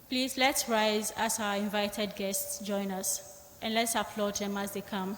Please let's rise as our invited guests join us, and let's applaud them as they come.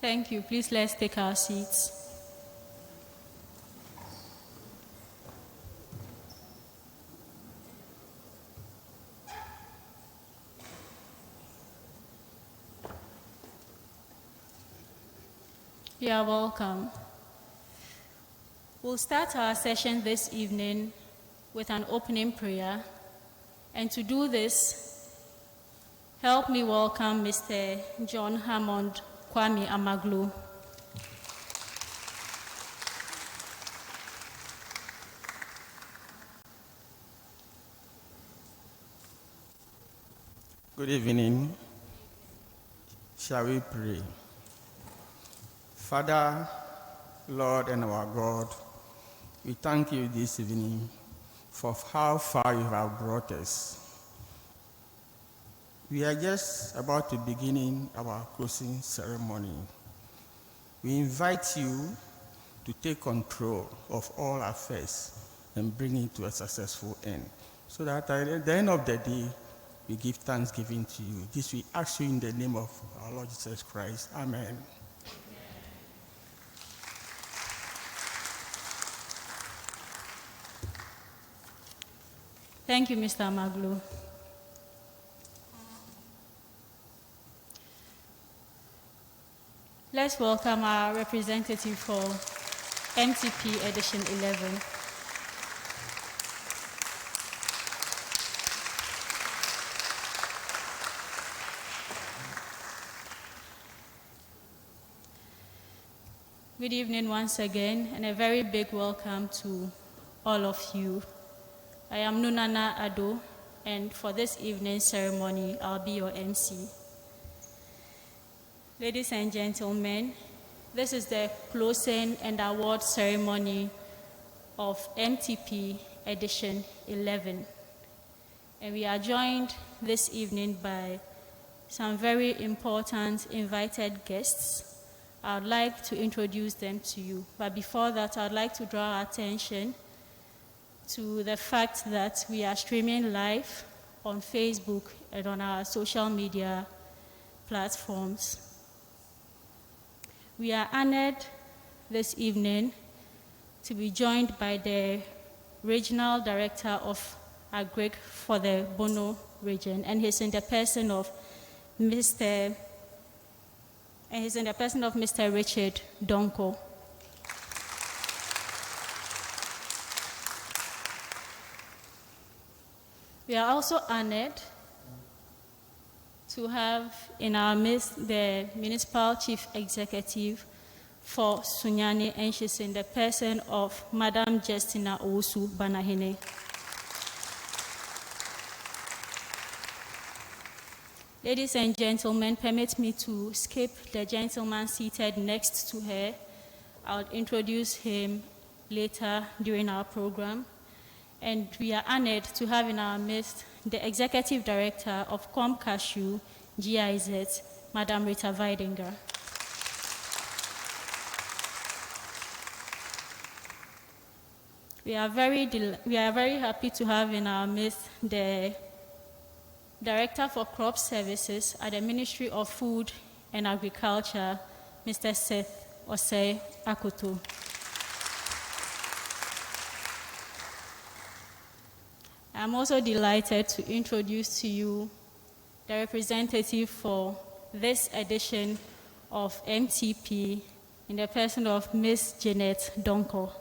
Thank you. Please let's take our seats. You are welcome. We'll start our session this evening with an opening prayer. And to do this, help me welcome Mr. John Hammond Kwame Amaglu. Good evening. Shall we pray? Father, Lord and our God, we thank you this evening for how far you have brought us. We are just about to begin our closing ceremony. We invite you to take control of all affairs and bring it to a successful end, so that at the end of the day, we give thanksgiving to you. This we ask you in the name of our Lord Jesus Christ. Amen. Thank you, Mr. Amaglu. Let's welcome our representative for MTP Edition 11. Good evening once again, and a very big welcome to all of you. I am Nunana Ado, and for this evening's ceremony, I'll be your MC. Ladies and gentlemen, this is the closing and award ceremony of MTP Edition 11. And we are joined this evening by some very important invited guests. I would like to introduce them to you. But before that, I'd like to draw our attention to the fact that we are streaming live on Facebook and on our social media platforms. We are honored this evening to be joined by the Regional Director of Agric for the Bono region, and he's in the person of Mr. Richard Donko. We are also honored to have in our midst the Municipal Chief Executive for Sunyani, and she's in the person of Madam Justina Owusu Banahene. Ladies and gentlemen, permit me to skip the gentleman seated next to her. I'll introduce him later during our program. And we are honored to have in our midst the Executive Director of Comcashew GIZ, Madam Rita Weidinger. We are very happy to have in our midst the Director for Crop Services at the Ministry of Food and Agriculture, Mr. Seth Osei Akoto. I'm also delighted to introduce to you the representative for this edition of MTP in the person of Ms. Jeanette Donko.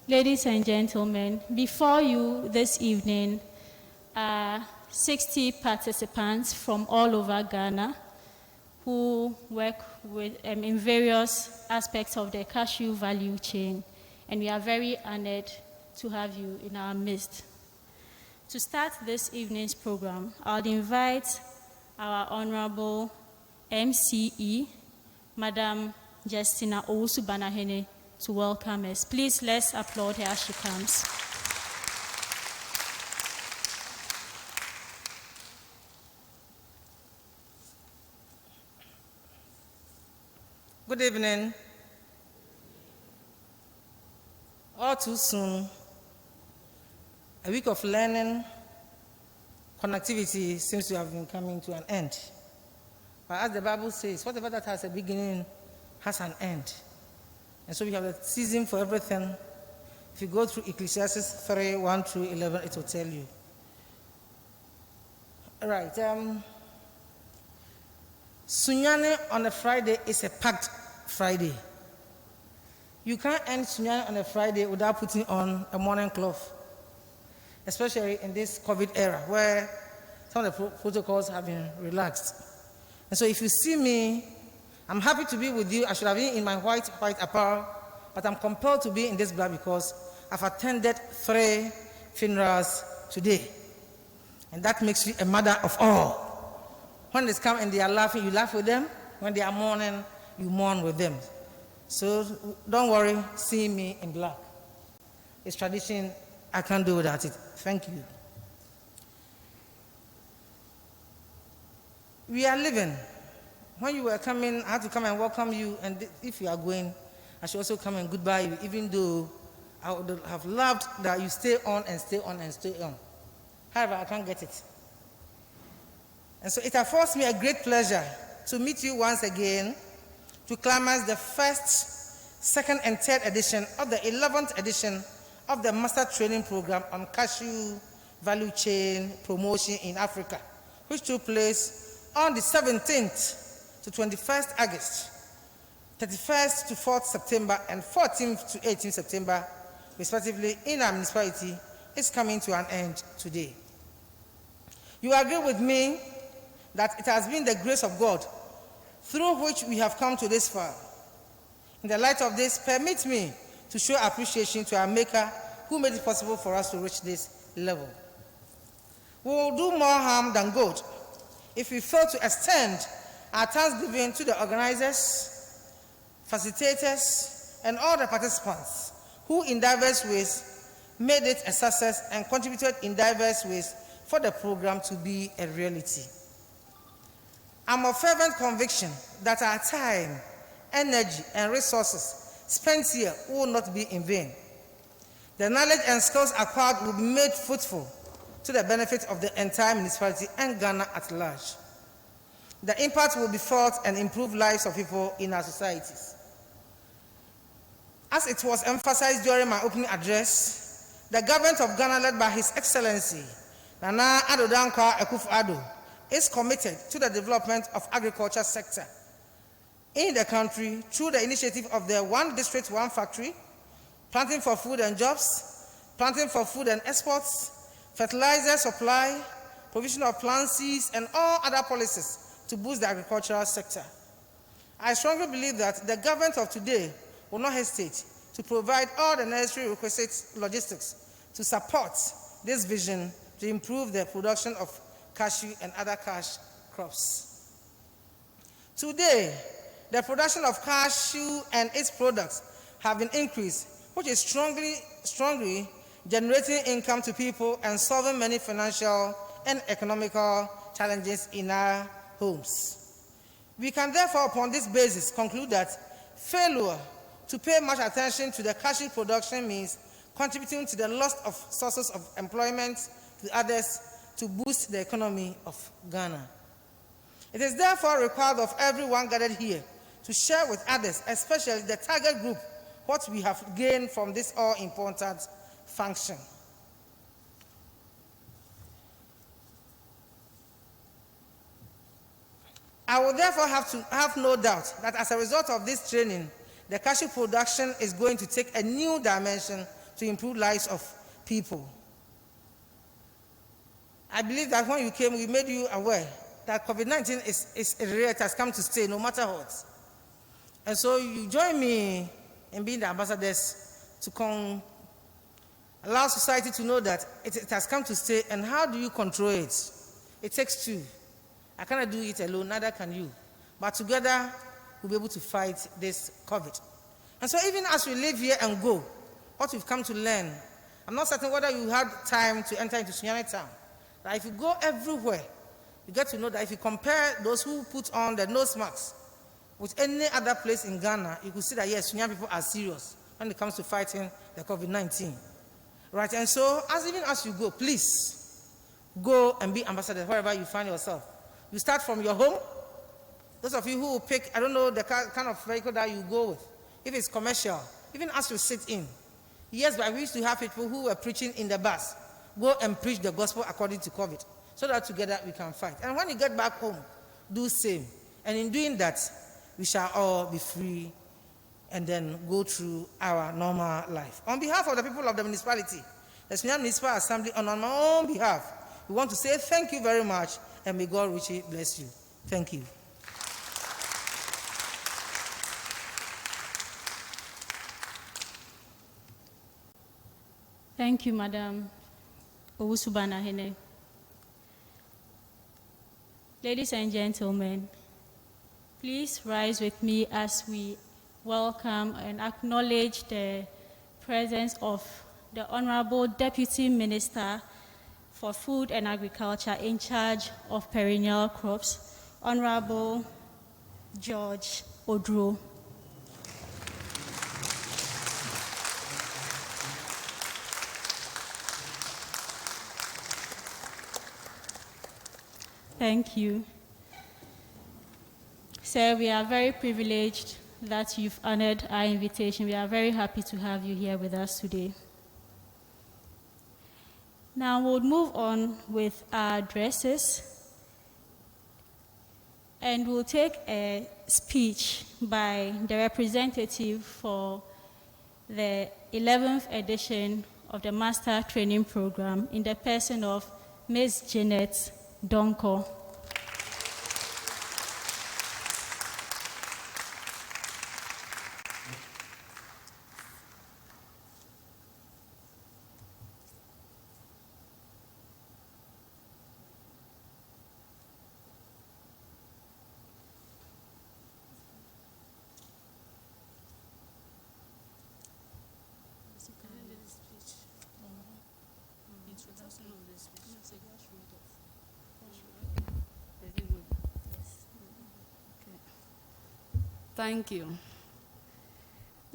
Ladies and gentlemen, before you this evening are 60 participants from all over Ghana who work with, in various aspects of the cashew value chain, and we are very honored to have you in our midst. To start this evening's program, I'll invite our Honorable MCE, Madam Justina Owusu-Banahene, to welcome us. Please, let's applaud her as she comes. Good evening. All too soon, a week of learning, connectivity seems to have been coming to an end. But as the Bible says, whatever that has a beginning has an end. And so we have a season for everything. If you go through Ecclesiastes 3, 1 through 11, it will tell you. All right. Sunyane on a Friday is a packed Friday. You can't end Sunyane on a Friday without putting on a morning cloth, especially in this COVID era where some of the protocols have been relaxed. And so if you see me, I'm happy to be with you. I should have been in my white apparel, but I'm compelled to be in this black because I've attended 3 funerals today. And that makes you a mother of all. When they come and they are laughing, you laugh with them. When they are mourning, you mourn with them. So don't worry, seeing me in black. It's tradition, I can't do without it. Thank you. We are living. When you were coming, I had to come and welcome you, and if you are going, I should also come and goodbye you, even though I would have loved that you stay on and stay on and stay on. However, I can't get it. And so it affords me a great pleasure to meet you once again to climax the first, second, and third edition of the 11th edition of the Master Training Program on Cashew Value Chain Promotion in Africa, which took place on the 17th to 21st August, 31st to 4th September, and 14th to 18th September, respectively, in our municipality, is coming to an end today. You agree with me that it has been the grace of God through which we have come to this far. In the light of this, permit me to show appreciation to our Maker who made it possible for us to reach this level. We will do more harm than good if we fail to extend our thanksgiving to the organizers, facilitators, and all the participants who in diverse ways made it a success and contributed in diverse ways for the program to be a reality. I'm of fervent conviction that our time, energy, and resources spent here will not be in vain. The knowledge and skills acquired will be made fruitful to the benefit of the entire municipality and Ghana at large. The impact will be felt and improve lives of people in our societies. As it was emphasized during my opening address, the government of Ghana, led by His Excellency Nana Addo Dankwa Akufo-Addo, is committed to the development of agriculture sector in the country through the initiative of the One District, One Factory, planting for food and jobs, planting for food and exports, fertilizer supply, provision of plant seeds, and all other policies to boost the agricultural sector. I strongly believe that the government of today will not hesitate to provide all the necessary requisite logistics to support this vision to improve the production of cashew and other cash crops. Today, the production of cashew and its products have been increased, which is strongly generating income to people and solving many financial and economical challenges in our homes. We can therefore, upon this basis, conclude that failure to pay much attention to the cashew production means contributing to the loss of sources of employment to others to boost the economy of Ghana. It is therefore required of everyone gathered here to share with others, especially the target group, what we have gained from this all-important function. I will therefore have no doubt that as a result of this training, the cashew production is going to take a new dimension to improve lives of people. I believe that when you came, we made you aware that COVID-19 is a real, it has come to stay no matter what. And so you join me in being the ambassadors to allow society to know that it has come to stay, and how do you control it? It takes two. I cannot do it alone, neither can you. But together, we'll be able to fight this COVID. And so even as we live here and go, what we've come to learn, I'm not certain whether you had time to enter into Sunyani town. That if you go everywhere, you get to know that if you compare those who put on the nose masks with any other place in Ghana, you could see that yes, Sunyani people are serious when it comes to fighting the COVID-19. Right, and so even as you go, please go and be ambassadors wherever you find yourself. You start from your home. Those of you who will pick, I don't know the kind of vehicle that you go with. If it's commercial, even as you sit in. Yes, but we used to have people who were preaching in the bus. Go and preach the gospel according to COVID, so that together we can fight. And when you get back home, do same. And in doing that, we shall all be free and then go through our normal life. On behalf of the people of the municipality, the Sunyani Municipal Assembly, and on my own behalf, we want to say thank you very much, and may God richly bless you. Thank you. Thank you, Madam Owusubana Hene. Ladies and gentlemen, please rise with me as we welcome and acknowledge the presence of the Honorable Deputy Minister for Food and Agriculture in charge of perennial crops, Honorable George Odro. Thank you. Sir, we are very privileged that you've honored our invitation. We are very happy to have you here with us today. Now we'll move on with our addresses, and we'll take a speech by the representative for the 11th edition of the Master Training Program in the person of Ms. Janet Donko. Thank you.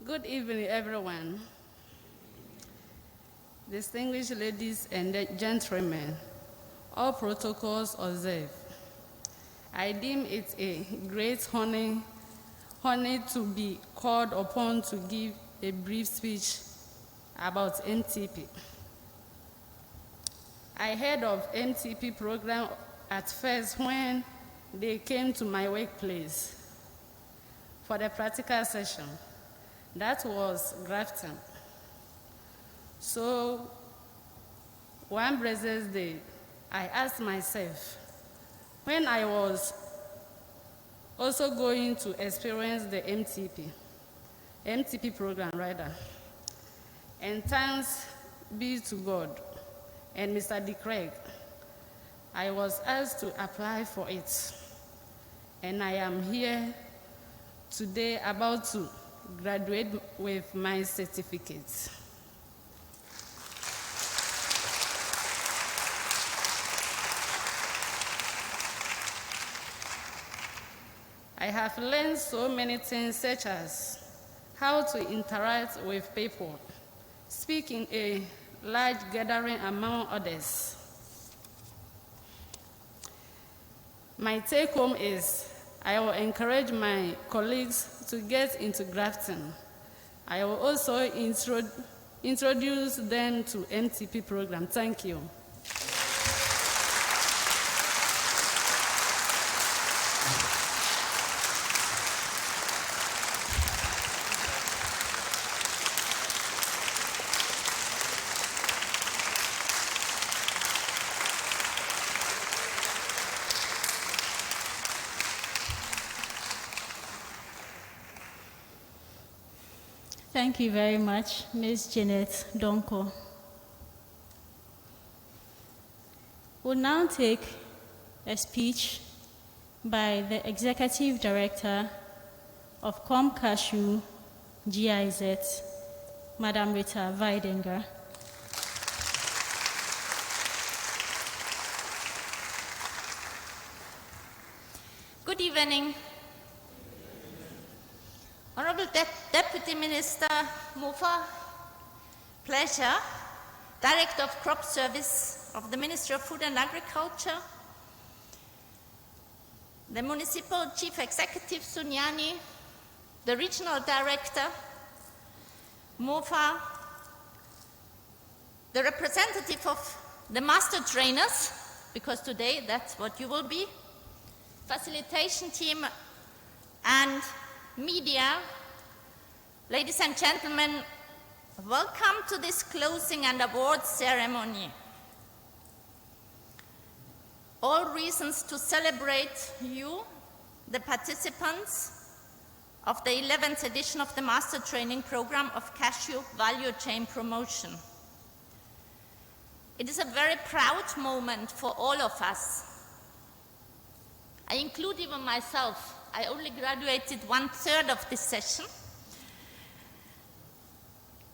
Good evening, everyone. Distinguished ladies and gentlemen, all protocols observed. I deem it a great honor to be called upon to give a brief speech about MTP. I heard of MTP program at first when they came to my workplace for the practical session. That was grafting. So one Brazil's Day, I asked myself, when I was also going to experience the MTP program rather, and thanks be to God and Mr. D. Craig, I was asked to apply for it, and I am here today about to graduate with my certificate. I have learned so many things, such as how to interact with people, speak in a large gathering among others, My take home is I will encourage my colleagues to get into grafting. I will also introduce them to MTP program. Thank you. Thank you very much, Ms. Janet Donko. We'll now take a speech by the Executive Director of ComCashew GIZ, Madam Rita Weidinger. Good evening. Honorable Deputy Minister Mufa, pleasure, Director of Crop Service of the Ministry of Food and Agriculture, the Municipal Chief Executive Sunyani, the Regional Director Mufa, the representative of the Master Trainers, because today that's what you will be, facilitation team and media, ladies and gentlemen, welcome to this closing and awards ceremony. All reasons to celebrate you, the participants of the 11th edition of the Master Training Program of Cashew Value Chain Promotion. It is a very proud moment for all of us. I include even myself. I only graduated 1/3 of this session.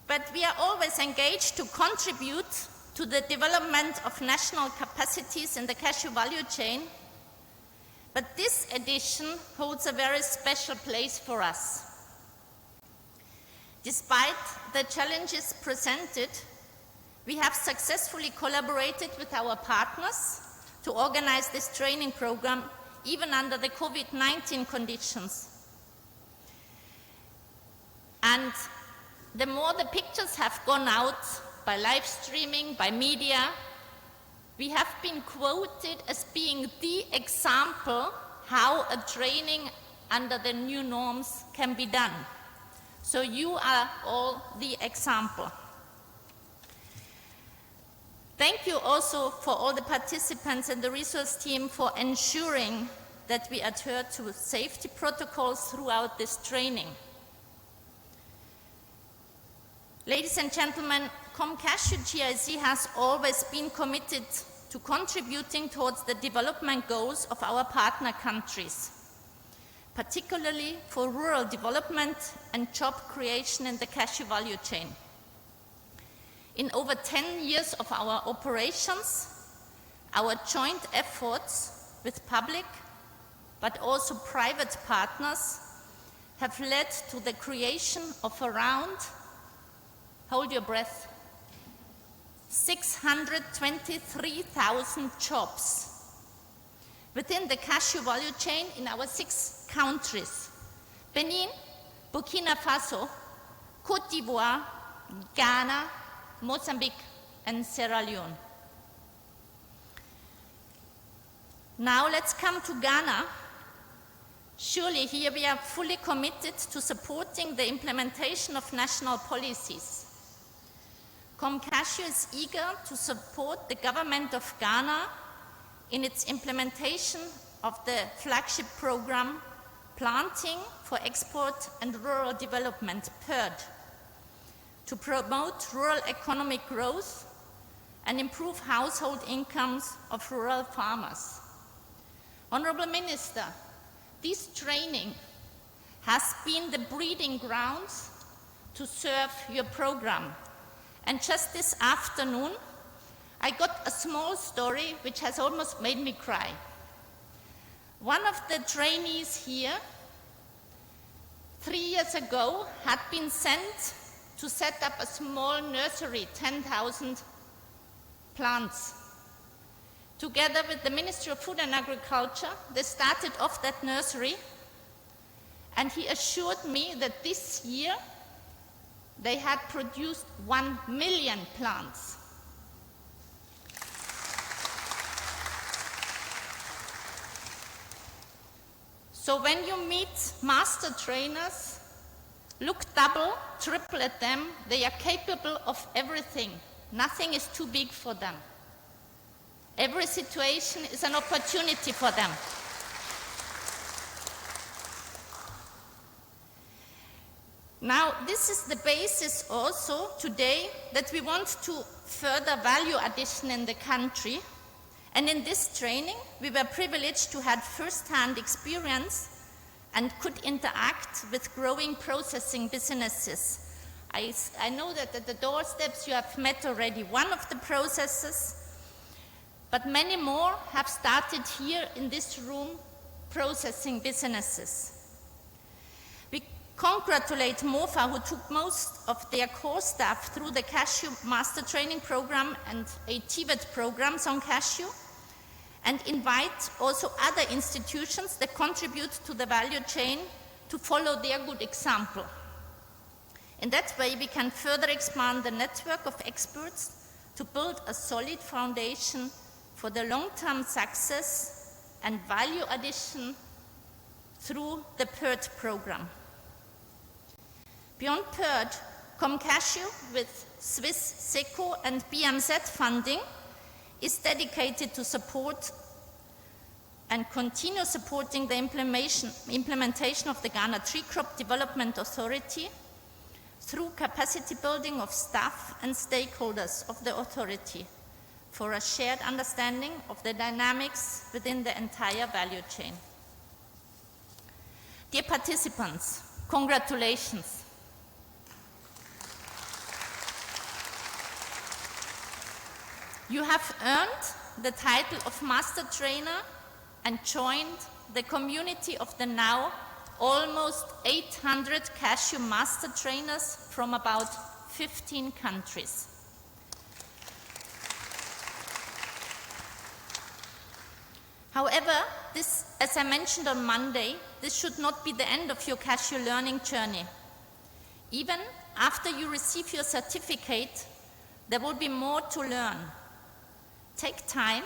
But we are always engaged to contribute to the development of national capacities in the cashew value chain. But this edition holds a very special place for us. Despite the challenges presented, we have successfully collaborated with our partners to organize this training program even under the COVID-19 conditions. And the more the pictures have gone out by live streaming, by media, we have been quoted as being the example how a training under the new norms can be done. So you are all the example. Thank you also for all the participants and the resource team for ensuring that we adhere to safety protocols throughout this training. Ladies and gentlemen, ComCashew GIZ has always been committed to contributing towards the development goals of our partner countries, particularly for rural development and job creation in the cashew value chain. In over 10 years of our operations, our joint efforts with public but also private partners have led to the creation of around, hold your breath, 623,000 jobs within the cashew value chain in our 6 countries: Benin, Burkina Faso, Côte d'Ivoire, Ghana, Mozambique, and Sierra Leone. Now let's come to Ghana. Surely here we are fully committed to supporting the implementation of national policies. ComCashew is eager to support the government of Ghana in its implementation of the flagship program, Planting for Export and Rural Development, PERD, to promote rural economic growth and improve household incomes of rural farmers. Honorable Minister, this training has been the breeding grounds to serve your program. And just this afternoon, I got a small story which has almost made me cry. One of the trainees here, 3 years ago, had been sent to set up a small nursery, 10,000 plants, together with the Ministry of Food and Agriculture, they started off that nursery, and he assured me that this year they had produced 1 million plants. So when you meet master trainers, look double, triple at them. They are capable of everything. Nothing is too big for them. Every situation is an opportunity for them. Now, this is the basis also today that we want to further value addition in the country. And in this training, we were privileged to have first-hand experience and could interact with growing processing businesses. I know that at the doorsteps you have met already one of the processes, but many more have started here in this room processing businesses. We congratulate MOFA, who took most of their core staff through the Cashew Master Training Program and a TVET programs on cashew, and invite also other institutions that contribute to the value chain to follow their good example. In that way, we can further expand the network of experts to build a solid foundation for the long-term success and value addition through the PERT program. Beyond PERT, ComCashew with Swiss SECO and BMZ funding is dedicated to support and continue supporting the implementation of the Ghana Tree Crop Development Authority through capacity building of staff and stakeholders of the authority for a shared understanding of the dynamics within the entire value chain. Dear participants, congratulations. You have earned the title of Master Trainer and joined the community of the now almost 800 cashew master trainers from about 15 countries. However, this, as I mentioned on Monday, this should not be the end of your cashew learning journey. Even after you receive your certificate, there will be more to learn. Take time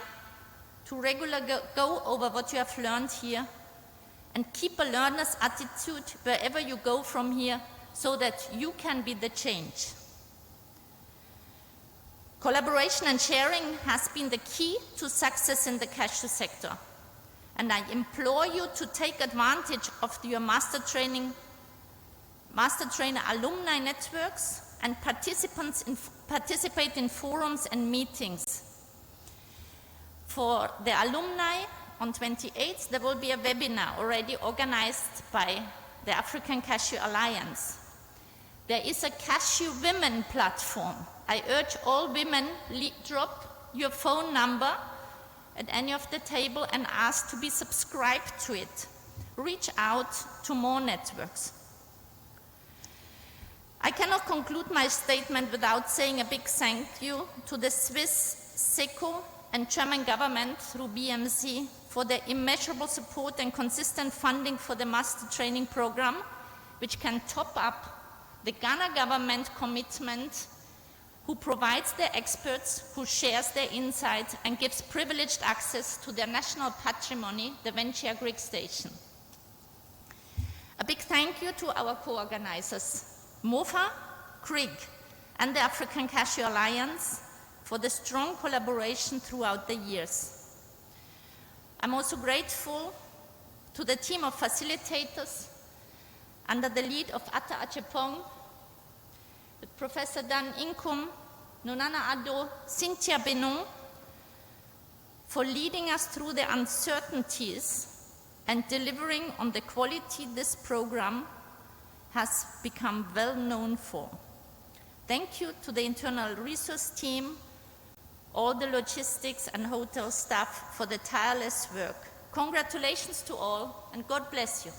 to regularly go over what you have learned here and keep a learner's attitude wherever you go from here so that you can be the change. Collaboration and sharing has been the key to success in the cashew sector. And I implore you to take advantage of your master trainer alumni networks and participate in forums and meetings. For the alumni, on 28th, there will be a webinar already organized by the African Cashew Alliance. There is a Cashew Women platform. I urge all women, drop your phone number at any of the table and ask to be subscribed to it. Reach out to more networks. I cannot conclude my statement without saying a big thank you to the Swiss SECO and German government through BMC for their immeasurable support and consistent funding for the master training program, which can top up the Ghana government commitment, who provides their experts, who shares their insights and gives privileged access to their national patrimony, the Ventia Greek Station. A big thank you to our co-organizers, MOFA, CRIG, and the African Cashew Alliance, for the strong collaboration throughout the years. I'm also grateful to the team of facilitators under the lead of Atta Achepong, with Professor Dan Inkum, Nonana Addo, Cynthia Benon, for leading us through the uncertainties and delivering on the quality this program has become well known for. Thank you to the internal resource team, all the logistics and hotel staff for the tireless work. Congratulations to all, and God bless you.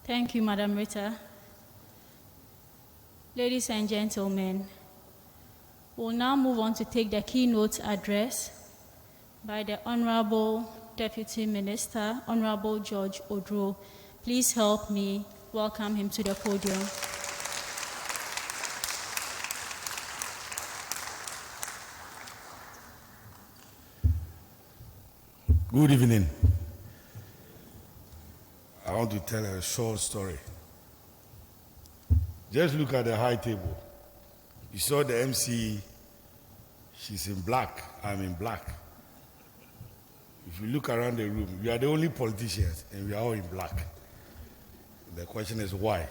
Thank you, Madam Rita. Ladies and gentlemen, we'll now move on to take the keynote address by the Honorable Deputy Minister, Honorable George Odro. Please help me welcome him to the podium. Good evening. I want to tell a short story. Just look at the high table. You saw the MC, she's in black, I'm in black. If you look around the room, we are the only politicians and we are all in black. The question is why?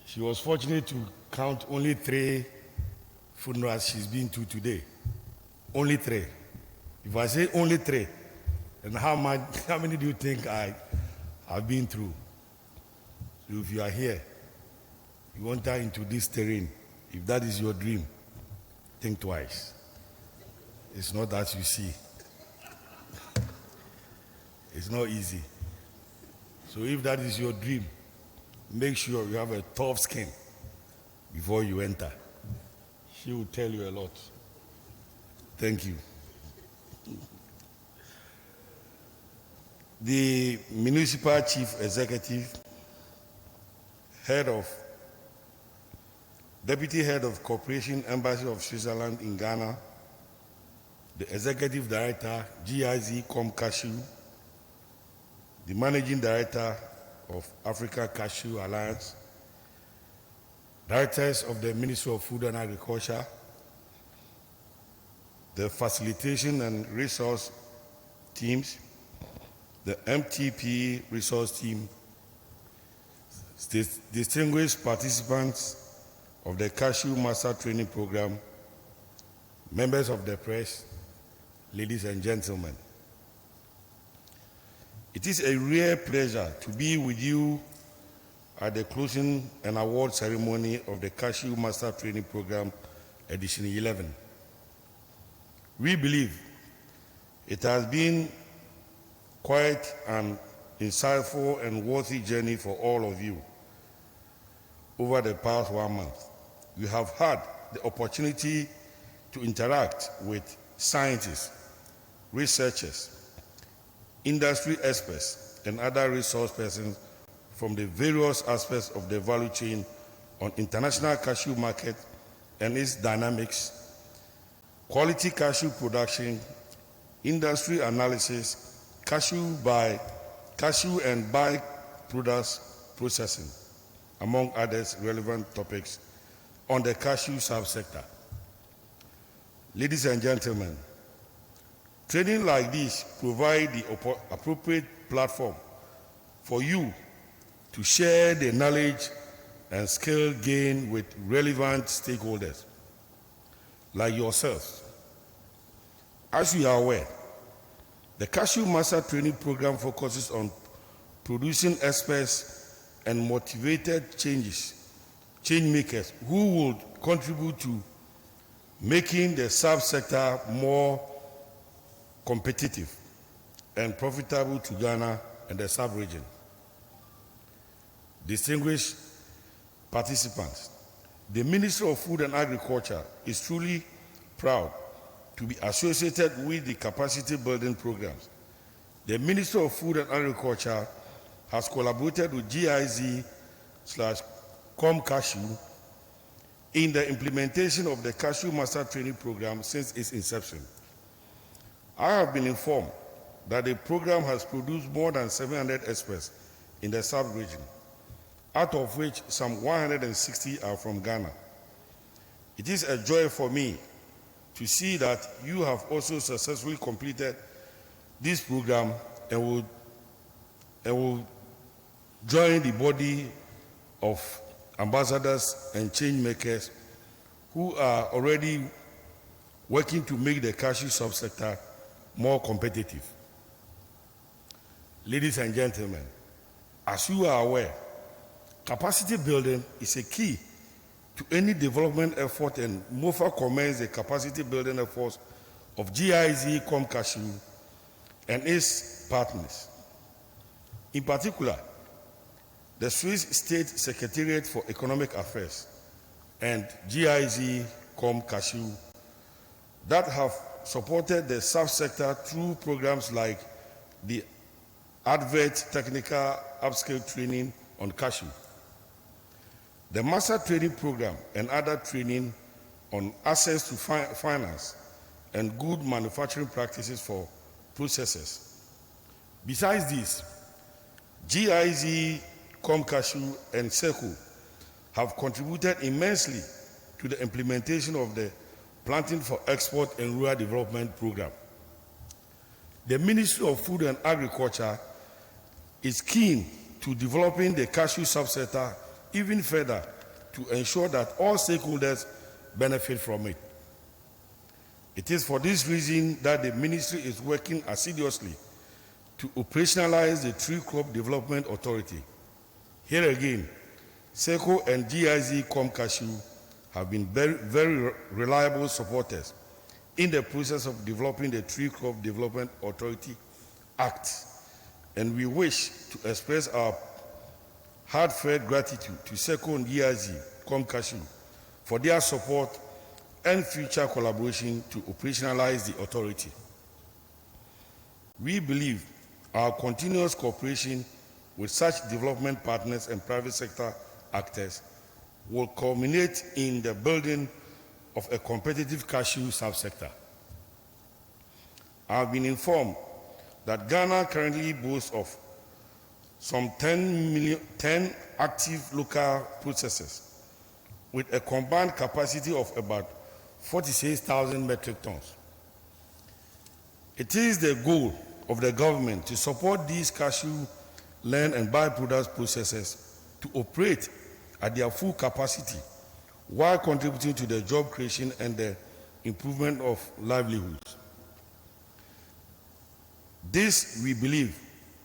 She was fortunate to count only 3 funerals she's been to today. Only 3. If I say only 3, then how many do you think I've been through? So if you are here, you enter into this terrain, if that is your dream, think twice. It's not as you see. It's not easy. So if that is your dream, make sure you have a tough skin before you enter. She will tell you a lot. Thank you. The Municipal Chief Executive, Deputy Head of Corporation Embassy of Switzerland in Ghana, the Executive Director, GIZ Cashew, the Managing Director of Africa Cashew Alliance, Directors of the Ministry of Food and Agriculture, the Facilitation and Resource Teams, the MTP Resource Team, distinguished participants of the Cashew Master Training Program, members of the press, ladies and gentlemen. It is a rare pleasure to be with you at the closing and award ceremony of the Cashew Master Training Program Edition 11. We believe it has been quite an insightful and worthy journey for all of you. Over the past 1 month, we have had the opportunity to interact with scientists, researchers, industry experts, and other resource persons from the various aspects of the value chain on international cashew market and its dynamics, quality cashew production, industry analysis, cashew and by-products processing, among others relevant topics on the cashew subsector. Ladies and gentlemen, training like this provides the appropriate platform for you to share the knowledge and skill gained with relevant stakeholders like yourselves. As you are aware, the Cashew Master Training Program focuses on producing experts and motivated change makers who will contribute to making the subsector more competitive and profitable to Ghana and the sub-region. Distinguished participants, the Ministry of Food and Agriculture is truly proud to be associated with the capacity building programs. The Ministry of Food and Agriculture has collaborated with GIZ/ComCashew in the implementation of the Cashew Master Training Program since its inception. I have been informed that the program has produced more than 700 experts in the sub-region, out of which some 160 are from Ghana. It is a joy for me to see that you have also successfully completed this program and will join the body of ambassadors and change makers who are already working to make the cashew subsector more competitive. Ladies and gentlemen, as you are aware, capacity building is a key to any development effort, and MOFA commends the capacity building efforts of GIZ Cashew and its partners. In particular, the Swiss State Secretariat for Economic Affairs and GIZ Com Cashew that have supported the subsector through programs like the Advert Technical Upskill Training on Cashew, the Master Training Program and other training on access to finance and good manufacturing practices for processors. Besides this, GIZ, Comcashew, and SECO have contributed immensely to the implementation of the Planting for Export and Rural Development Program. The Ministry of Food and Agriculture is keen to developing the cashew subsector even further to ensure that all stakeholders benefit from it. It is for this reason that the ministry is working assiduously to operationalize the Tree Crop Development Authority. Here again, SECO and GIZ Comcashew have been very reliable supporters in the process of developing the Tree Crop Development Authority Act, and we wish to express our heartfelt gratitude to SECO and GIZ Comcashew for their support and future collaboration to operationalize the authority. We believe our continuous cooperation with such development partners and private sector actors will culminate in the building of a competitive cashew subsector. I have been informed that Ghana currently boasts of some 10 active local processors with a combined capacity of about 46,000 metric tons. It is the goal of the government to support these cashew, land, and byproduct processors to operate at their full capacity while contributing to the job creation and the improvement of livelihoods. This, we believe,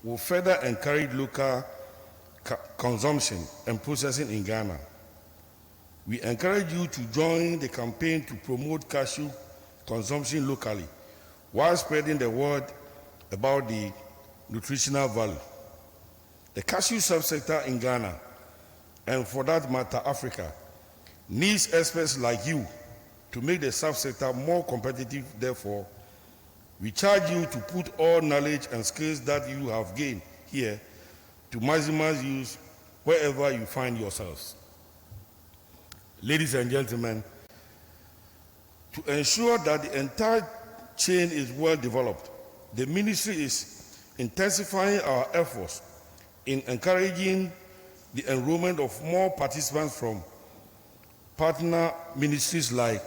will further encourage local consumption and processing in Ghana. We encourage you to join the campaign to promote cashew consumption locally while spreading the word about the nutritional value. The cashew subsector in Ghana, and for that matter Africa, needs experts like you to make the subsector more competitive. Therefore, we charge you to put all knowledge and skills that you have gained here to maximize use wherever you find yourselves. Ladies and gentlemen, to ensure that the entire chain is well developed, the ministry is intensifying our efforts in encouraging the enrollment of more participants from partner ministries like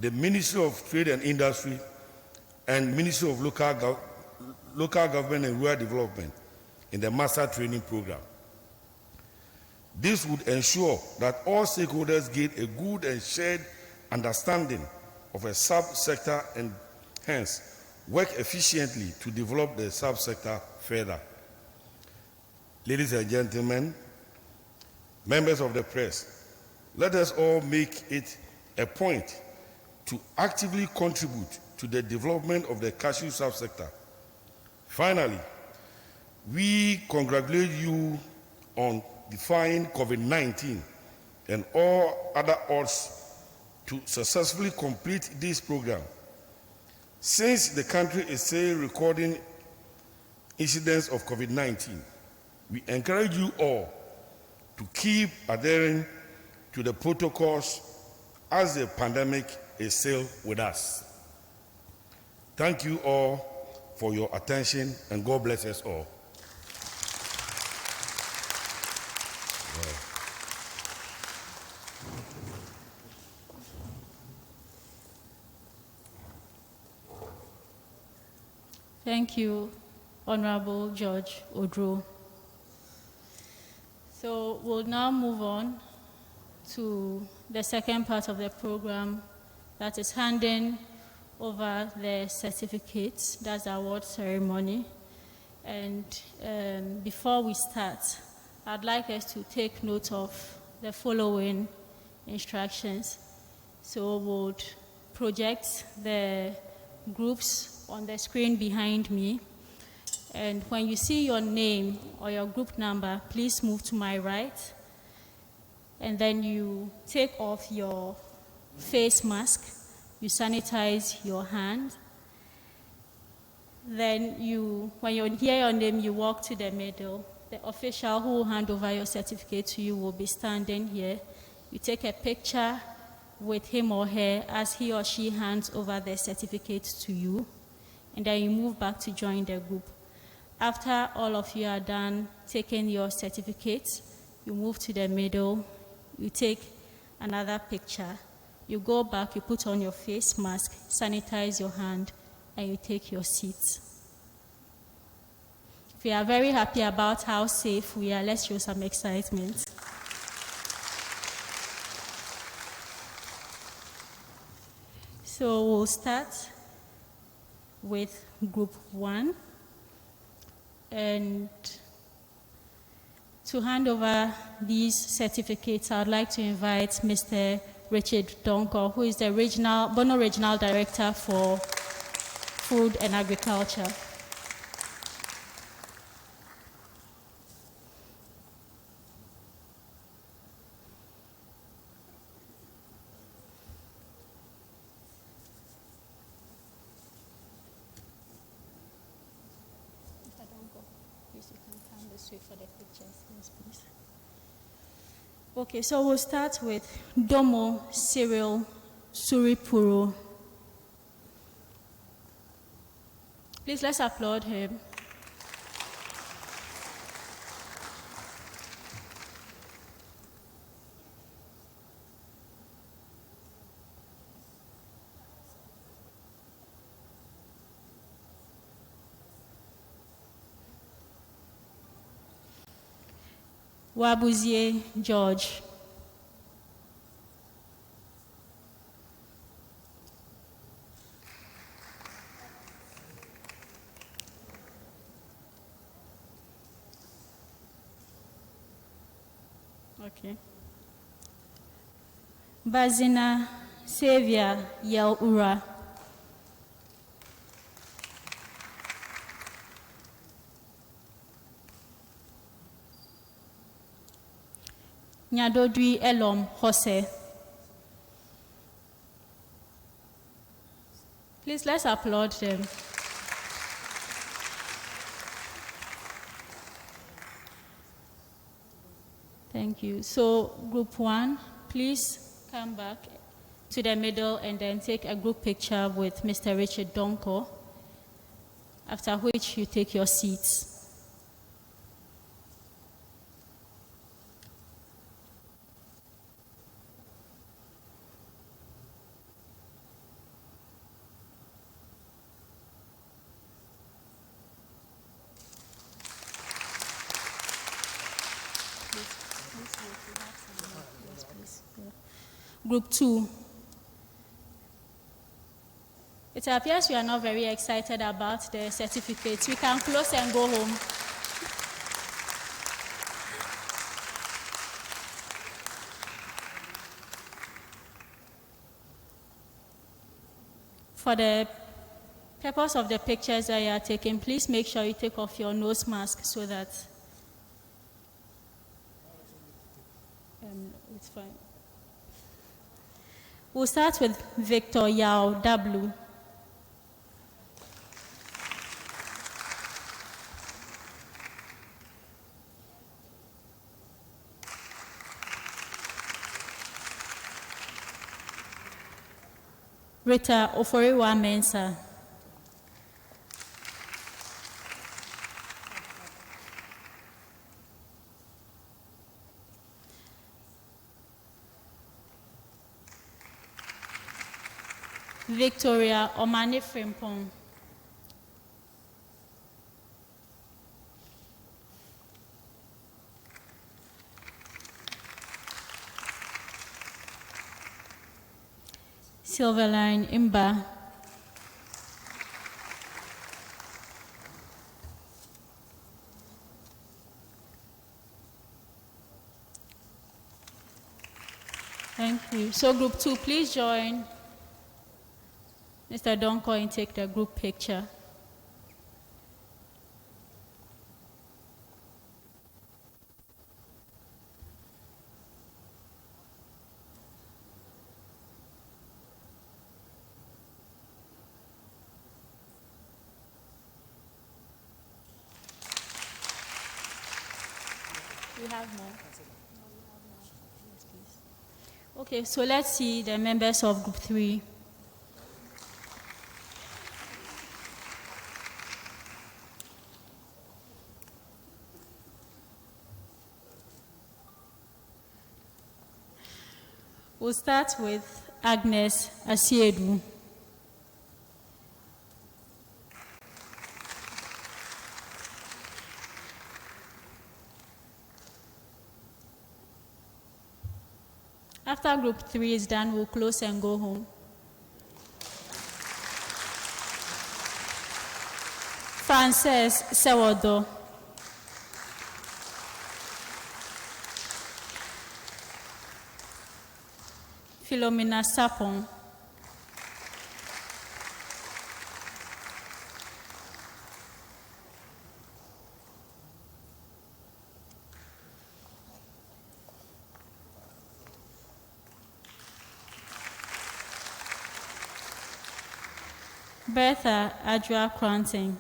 the Ministry of Trade and Industry and Ministry of Local Government and Rural Development in the Master Training Program. This would ensure that all stakeholders gain a good and shared understanding of a subsector and hence work efficiently to develop the subsector further. Ladies and gentlemen, members of the press, let us all make it a point to actively contribute to the development of the cashew subsector. Finally, we congratulate you on defying COVID-19 and all other odds to successfully complete this program. Since the country is still recording incidents of COVID-19, we encourage you all to keep adhering to the protocols as the pandemic is still with us. Thank you all for your attention, and God bless us all. Thank you, Honorable George Odro. So we'll now move on to the second part of the program, that is handing over the certificates. That's the award ceremony. And before we start, I'd like us to take note of the following instructions. So we'll project the groups on the screen behind me, And when you see your name or your group number, please move to my right. And then you take off your face mask, you sanitize your hand. Then when you hear your name, you walk to the middle. The official who will hand over your certificate to you will be standing here. You take a picture with him or her as he or she hands over the certificate to you, and then you move back to join the group. After all of you are done taking your certificates, you move to the middle, you take another picture, you go back, you put on your face mask, sanitize your hand, and you take your seats. We are very happy about how safe we are. Let's show some excitement. So we'll start with group 1. And to hand over these certificates, I'd like to invite Mr. Richard Donko, who is the Bono Regional Director for Food and Agriculture. For the pictures, yes, please. Okay, so we'll start with Domo Cyril Suripuro. Please, let's applaud him. Wabuzie George. Okay. Bazina Xavier Yelura. Nyadodri Elom Jose. Please, let's applaud them. Thank you. So, group 1, please come back to the middle and then take a group picture with Mr. Richard Donko, after which you take your seats. Group 2. It appears we are not very excited about the certificates. We can close and go home. For the purpose of the pictures that you are taking, please make sure you take off your nose mask so that it's fine. We'll start with Victor Yao W. Rita Oforiwa Mensah. Victoria Omane Frimpong. Silverline Imba. Thank you. So group 2, please join Mr. Donko and take the group picture. We have more. Okay, so let's see the members of Group 3. We'll start with Agnes Asiedu. After Group 3 is done, we'll close and go home. Frances Sewodo. Philomena Sapon. Bertha Adra Cranting.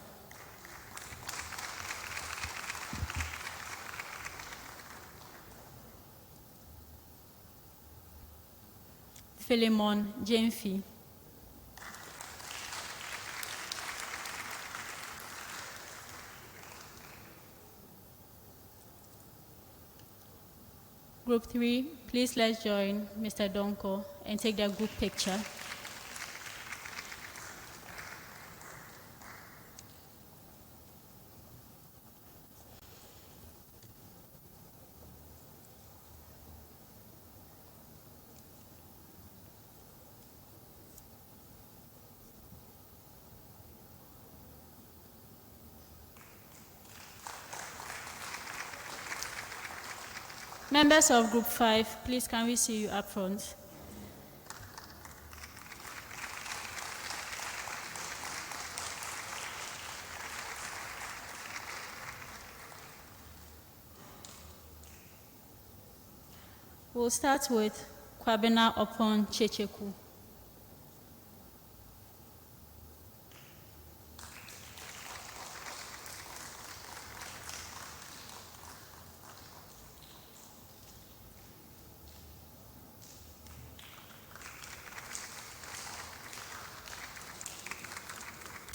Philemon Jemfi. Group 3, please let's join Mr. Donko and take the group picture. Members of Group 5, please can we see you up front? We'll start with Kwabena Opon Checheku.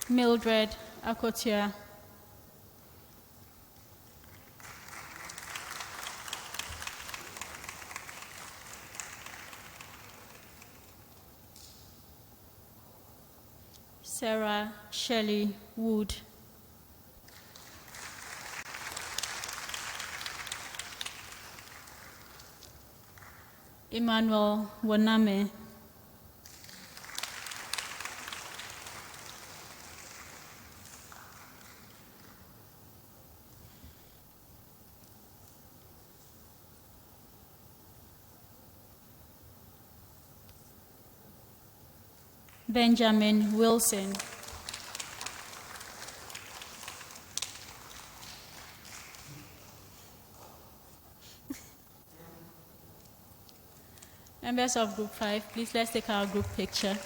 Mildred Akotia. Sarah Shelley Wood. Emmanuel Waname. Benjamin Wilson. Members of Group 5, please let's take our group picture.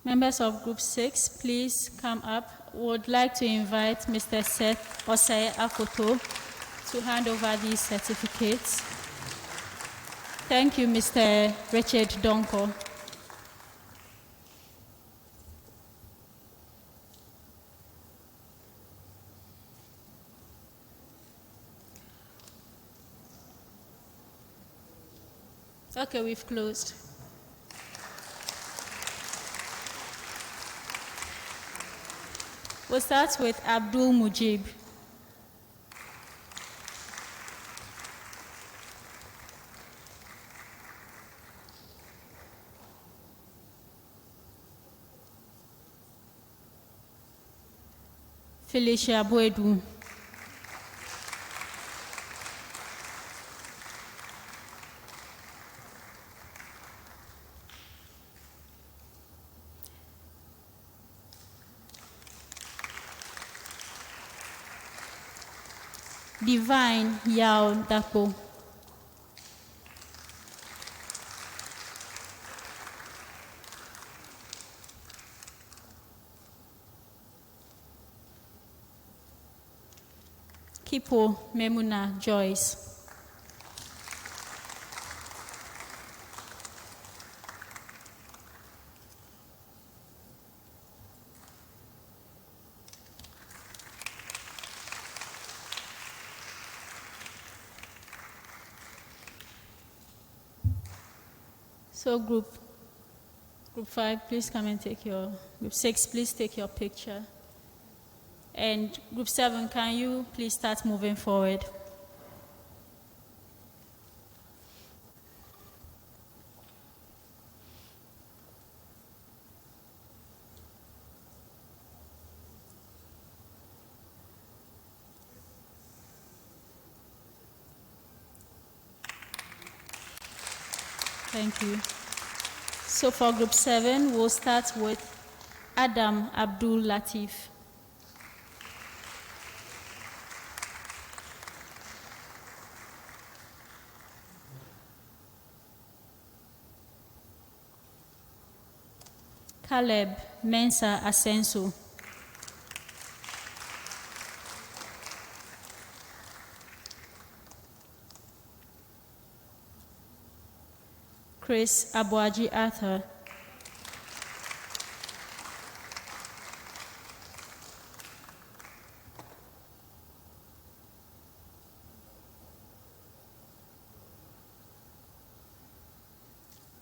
Members of Group 6, please come up. Would like to invite Mr. Seth Osei Akoto to hand over these certificates. Thank you, Mr. Richard Donko. Okay, we've closed. We'll start with Abdul Mujib. Felicia Boedu. Divine Yao Dapo. Kipo Memuna Joyce. So group 5, please come and take your, group 6, please take your picture. And group 7, can you please start moving forward? Thank you. So for group 7, we'll start with Adam Abdul Latif. Caleb Mensa Asenso. Chris Abuaji Arthur.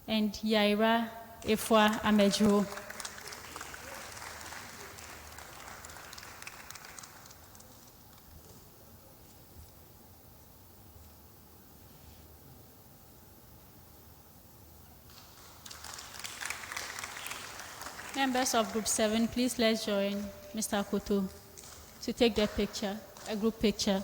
And Yaira Efwa Amejro. Members of Group 7, please let's join Mr. Koto to take their picture, a group picture.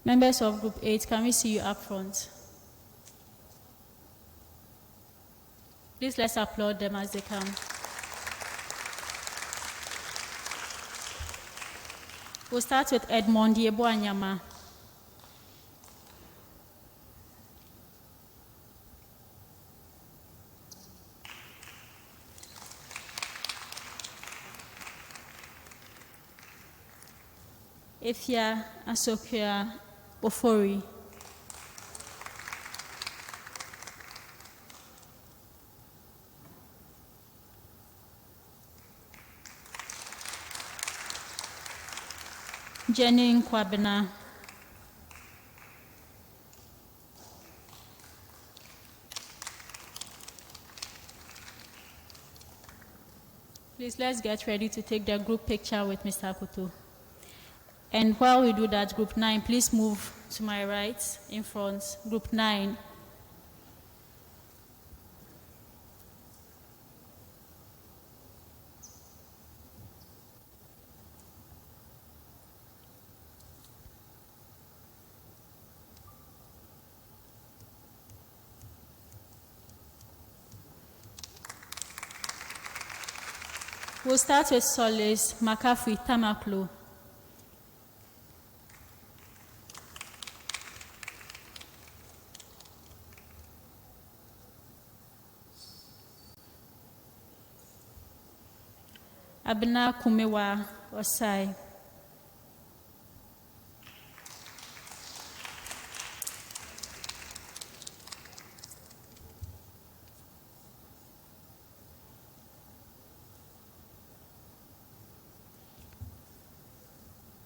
Members of Group 8, can we see you up front? Please let's applaud them as they come. We'll start with Edmond Yebo Anyama. Efia Asokua Ofori. Jenny Nkwabena. Please let's get ready to take the group picture with Mr. Kutu. And while we do that, Group 9, please move to my right in front. Group 9. We'll start with Solace Makafui Tamaklo. Abna Kumewa Osai.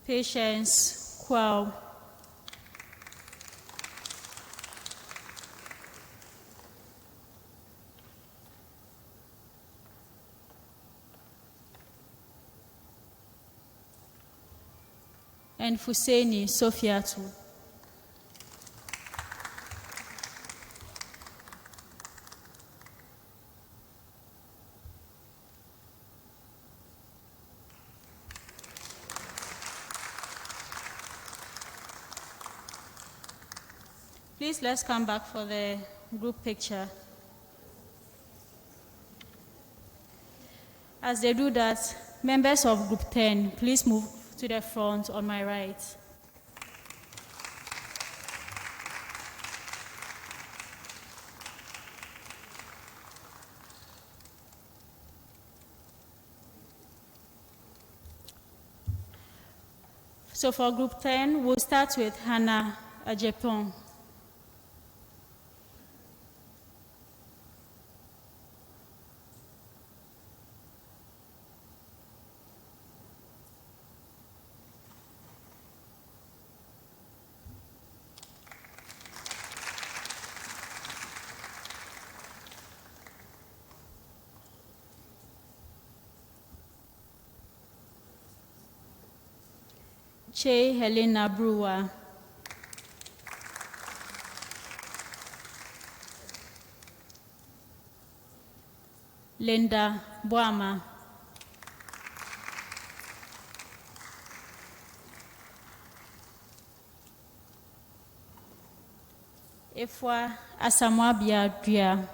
Patience Kwao. And Fuseni Sofiatu. Please, let's come back for the group picture. As they do that, members of Group 10, please move to the front on my right. So for Group 10, we'll start with Hannah Ajepong. Che Helena Brewer. Linda Boama. Efwa Asamoah Biadua.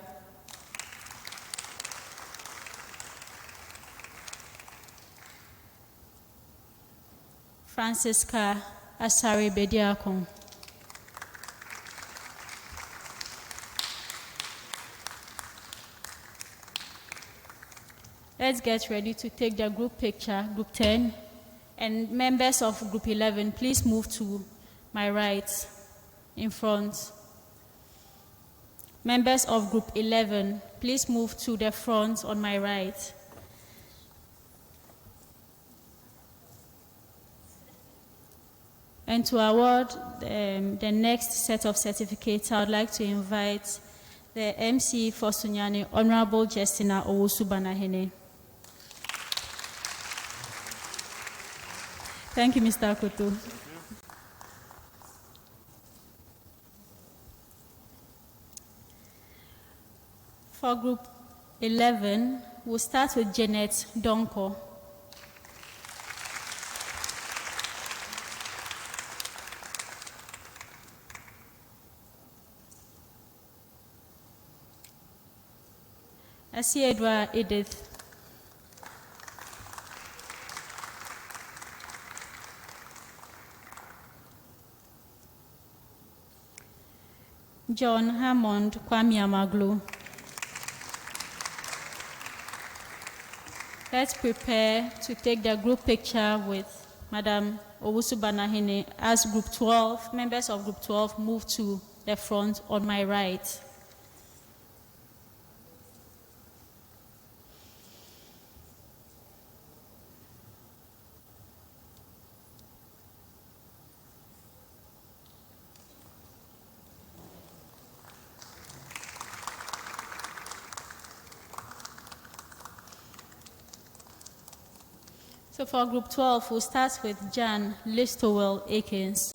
Francisca Asari Bediakon. Let's get ready to take the group picture, Group 10. And members of Group 11, please move to my right, in front. Members of Group 11, please move to the front on my right. And to award the next set of certificates, I would like to invite the MC for Sunyani, Honorable Justina Owusu-Banahene. Thank you, Mr. Akutu. For Group 11, we'll start with Janet Donko. Asiedwa Edith. John Hammond Kwame Amaglu. Let's prepare to take the group picture with Madam Owusu-Banahene as Group 12, members of Group 12 move to the front on my right. So for Group 12, we'll start with Jan Listowell Akins.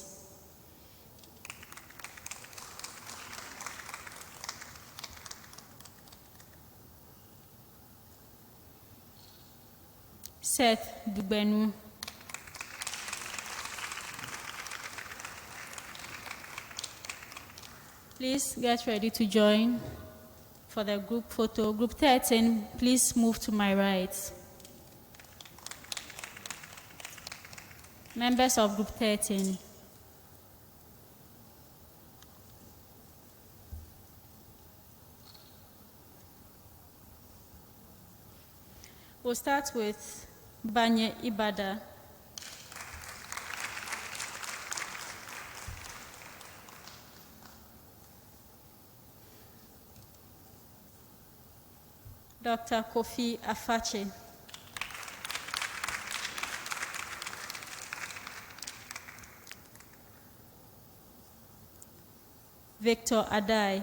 Seth Dubenu. Please get ready to join for the group photo. Group 13, please move to my right. Members of Group 13. We'll start with Banye Ibada. Dr. Kofi Afache. Victor Adai.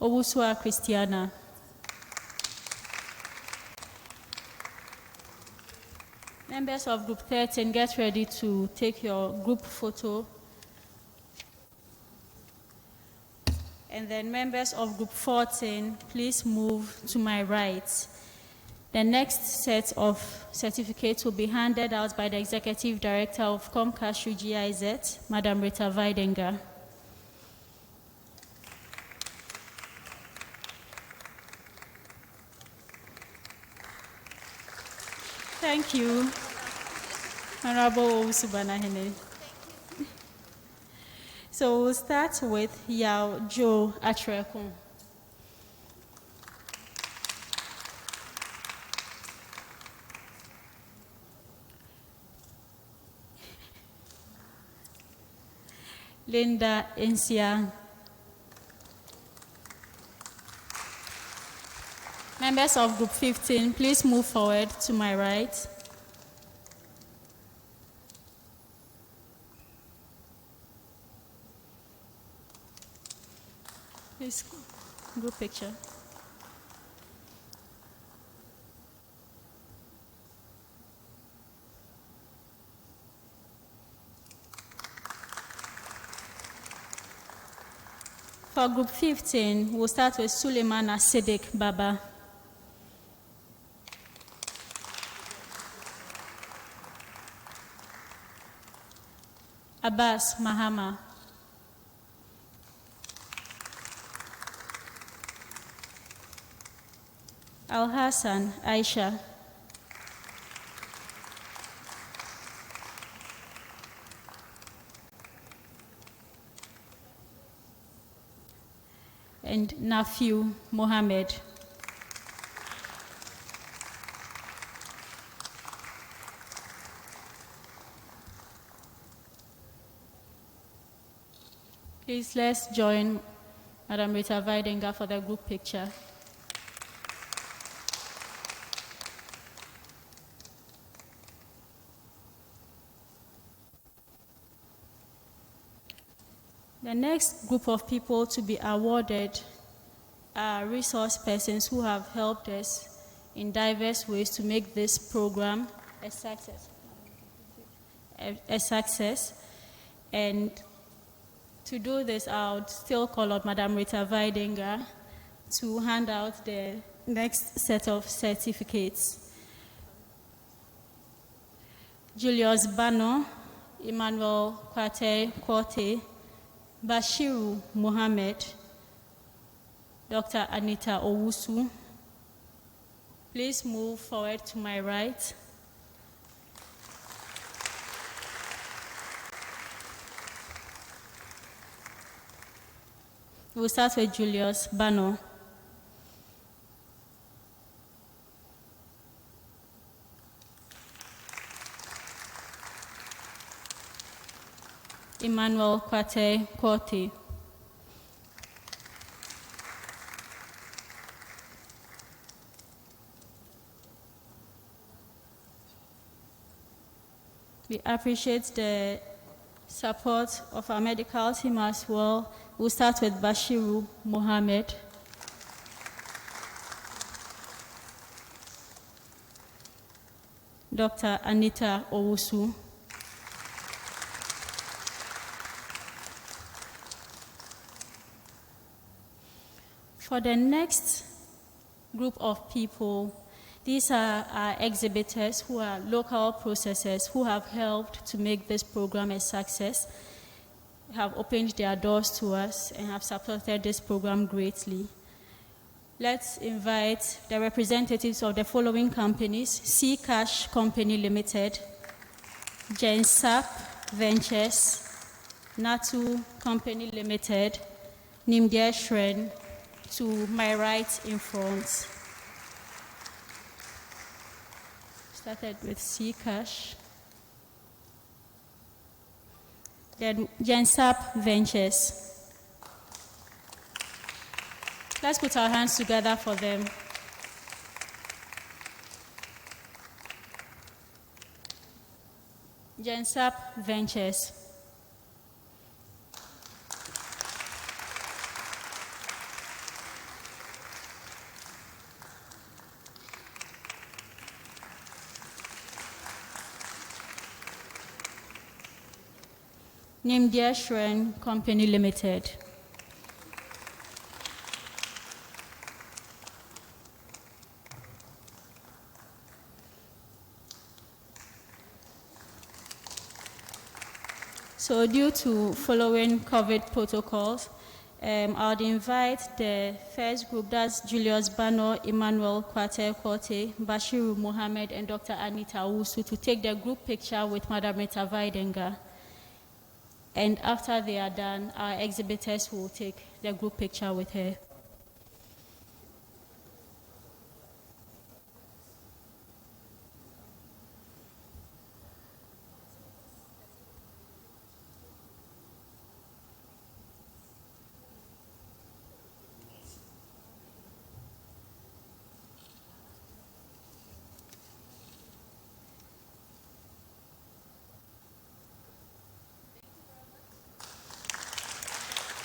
Owusua Christiana. Members of Group 13, get ready to take your group photo. And then members of Group 14, please move to my right. The next set of certificates will be handed out by the Executive Director of Comcast GIZ, Madam Rita Weidinger. Thank you, Honorable Subanahene. So we'll start with Yao Jo Atrekun. Linda Insia. Members of Group 15, please move forward to my right. Please, group picture. For Group 15, we'll start with Suleimana Siddiq Baba. Abbas Mahama. Al Hassan Aisha. And Nafiu Mohammed. Please, let's join Madam Rita Weidinger for the group picture. The next group of people to be awarded are resource persons who have helped us in diverse ways to make this program a success. And to do this, I would still call on Madam Rita Weidinger to hand out the next set of certificates. Julius Bano, Emmanuel Kwate, Bashiru Mohammed, Dr. Anita Owusu. Please move forward to my right. We'll start with Julius Bano. Emmanuel Kwate. We appreciate the support of our medical team as well. We'll start with Bashiru Mohammed. Dr. Anita Owusu. For the next group of people, these are our exhibitors who are local processors who have helped to make this program a success, have opened their doors to us, and have supported this program greatly. Let's invite the representatives of the following companies: C Cash Company Limited, Gensap Ventures, Natu Company Limited, Nimdia Shren, to my right in front. Started with C Cash. Then Gensap Ventures. Let's put our hands together for them. Gensap Ventures. Nimdia Shren Company Limited. So due to following COVID protocols, I would invite the first group, that's Julius Bano, Emmanuel Kwate, Bashiru Mohammed, and Dr. Anita Wusu, to take their group picture with Madam Rita Weidenga. And after they are done, our exhibitors will take their group picture with her.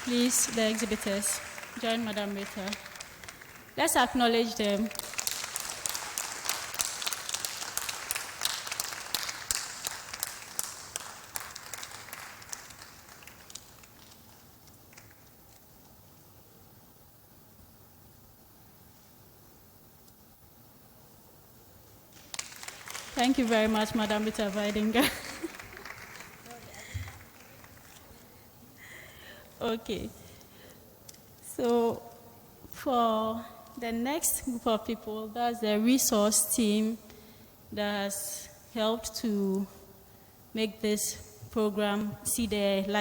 Please, the exhibitors, join Madam Rita. Let's acknowledge them. Thank you very much, Madam Rita Weidenga. Okay. So for the next group of people, that's the resource team that has helped to make this program see the light.